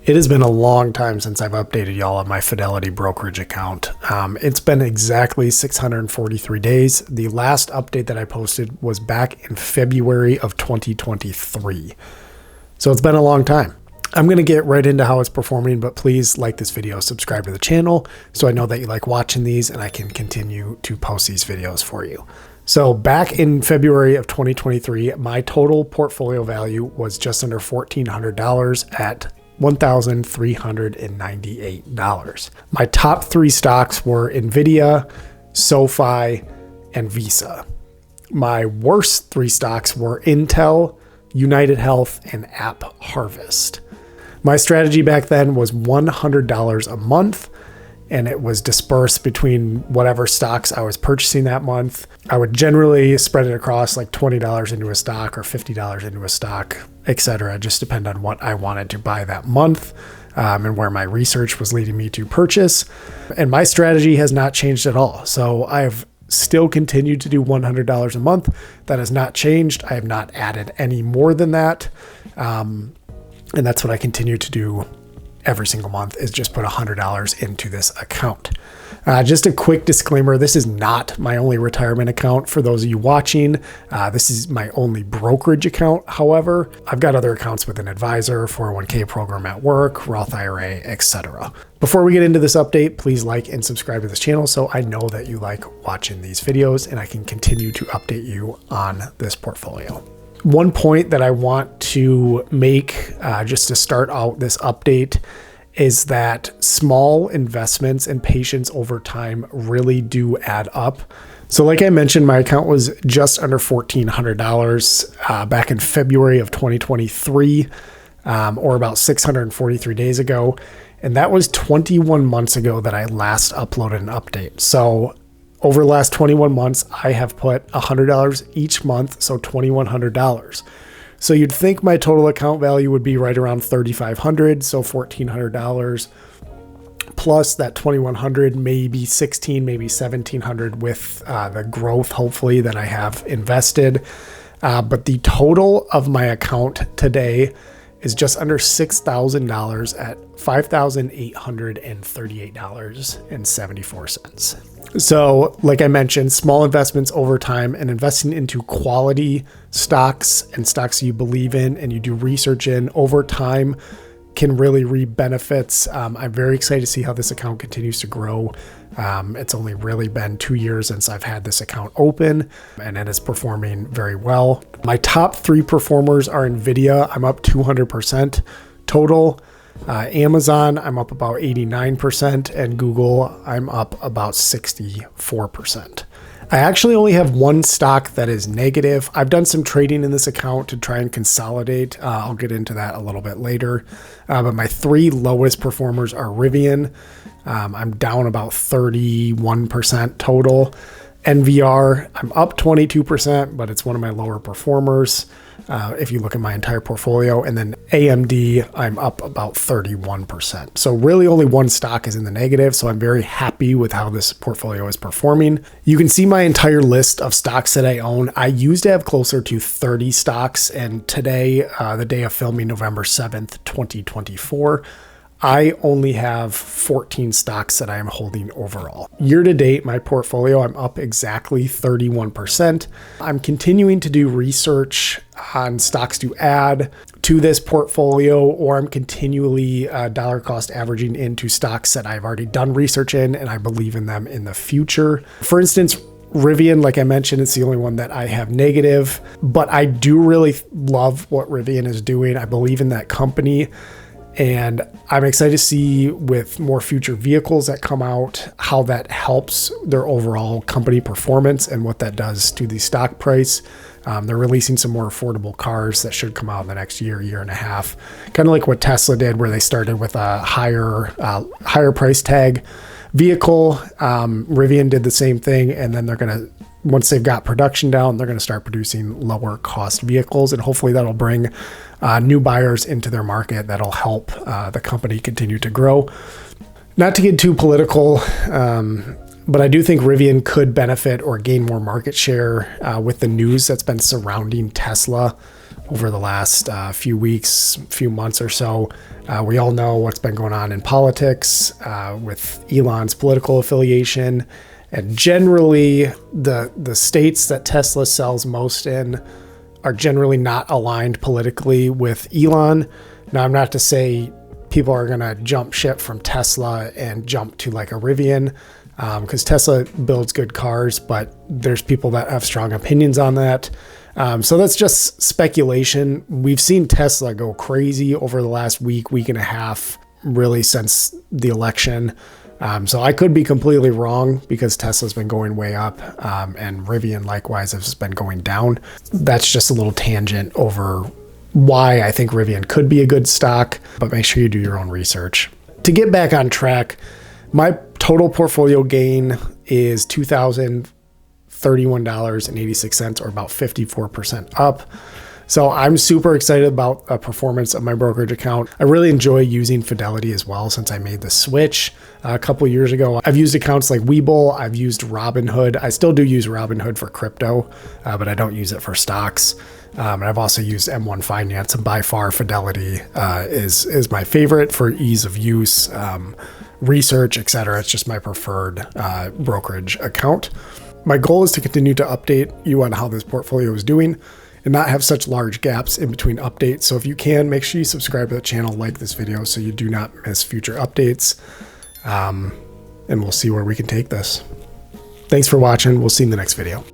It has been a long time since I've updated y'all on my Fidelity brokerage account. It's been exactly 643 days. The last update that I posted was back in February of 2023. So it's been a long time. I'm going to get right into how it's performing, but please like this video, subscribe to the channel so I know that you like watching these and I can continue to post these videos for you. So back in February of 2023, my total portfolio value was just under $1,400 at $1,398. My top three stocks were Nvidia, SoFi, and Visa. My worst three stocks were Intel, United Health, and App Harvest. My strategy back then was $100 a month, and it was dispersed between whatever stocks I was purchasing that month. I would generally spread it across like $20 into a stock or $50 into a stock, etc. Just depend on what I wanted to buy that month and where my research was leading me to purchase. And my strategy has not changed at all. So I have still continued to do $100 a month. That has not changed. I have not added any more than that. And that's what I continue to do every single month, is just put $100 into this account. Just a quick disclaimer, this is not my only retirement account. For those of you watching, this is my only brokerage account. However, I've got other accounts with an advisor, 401k program at work, Roth IRA, etc. Before we get into this update, please like and subscribe to this channel so I know that you like watching these videos and I can continue to update you on this portfolio. One point that I want to make just to start out this update is that small investments and patience over time really do add up. So like I mentioned, my account was just under $1,400 back in February of 2023, or about 643 days ago. And that was 21 months ago that I last uploaded an update. So over the last 21 months, I have put $100 each month, so $2,100. So you'd think my total account value would be right around $3,500, so $1,400 plus that $2,100, maybe $1,600, maybe $1,700 with the growth, hopefully, that I have invested. But the total of my account today is just under $6,000 at $5,838.74. So like I mentioned, small investments over time and investing into quality stocks and stocks you believe in and you do research in over time can really reap benefits. I'm very excited to see how this account continues to grow. It's only really been 2 years since I've had this account open, and it is performing very well. My top three performers are Nvidia. I'm up 200% total. Amazon, I'm up about 89%, and Google, I'm up about 64%. I actually only have one stock that is negative. I've done some trading in this account to try and consolidate. I'll get into that a little bit later. But my three lowest performers are Rivian. I'm down about 31% total. NVR, I'm up 22%, but it's one of my lower performers if you look at my entire portfolio. And then AMD, I'm up about 31%. So really only one stock is in the negative. So I'm very happy with how this portfolio is performing. You can see my entire list of stocks that I own. I used to have closer to 30 stocks. And today, the day of filming, November 7th, 2024, I only have 14 stocks that I am holding overall. Year to date, my portfolio, I'm up exactly 31%. I'm continuing to do research on stocks to add to this portfolio, or I'm continually dollar cost averaging into stocks that I've already done research in and I believe in them in the future. For instance, Rivian, like I mentioned, it's the only one that I have negative, but I do really love what Rivian is doing. I believe in that company. And I'm excited to see with more future vehicles that come out, how that helps their overall company performance and what that does to the stock price. They're releasing some more affordable cars that should come out in the next year, year and a half. Kind of like what Tesla did, where they started with a higher price tag vehicle. Rivian did the same thing, and then they're going to, once they've got production down, they're going to start producing lower cost vehicles, and hopefully that'll bring new buyers into their market. That'll help the company continue to grow. Not to get too political, but I do think Rivian could benefit or gain more market share with the news that's been surrounding Tesla over the last few weeks, few months or so. We all know what's been going on in politics with Elon's political affiliation. And generally, the states that Tesla sells most in are generally not aligned politically with Elon. Now, I'm not to say people are going to jump ship from Tesla and jump to like a Rivian, because Tesla builds good cars, but there's people that have strong opinions on that. So that's just speculation. We've seen Tesla go crazy over the last week and a half, really since the election. So I could be completely wrong because Tesla's been going way up, and Rivian likewise has been going down. That's just a little tangent over why I think Rivian could be a good stock, but make sure you do your own research. To get back on track, my total portfolio gain is $2,031.86, or about 54% up. So I'm super excited about the performance of my brokerage account. I really enjoy using Fidelity as well since I made the switch a couple years ago. I've used accounts like Webull. I've used Robinhood. I still do use Robinhood for crypto, but I don't use it for stocks. And I've also used M1 Finance, and by far Fidelity is my favorite for ease of use, research, etc. It's just my preferred brokerage account. My goal is to continue to update you on how this portfolio is doing and not have such large gaps in between updates. So if you can, make sure you subscribe to the channel, like this video so you do not miss future updates. And we'll see where we can take this. Thanks for watching. We'll see you in the next video.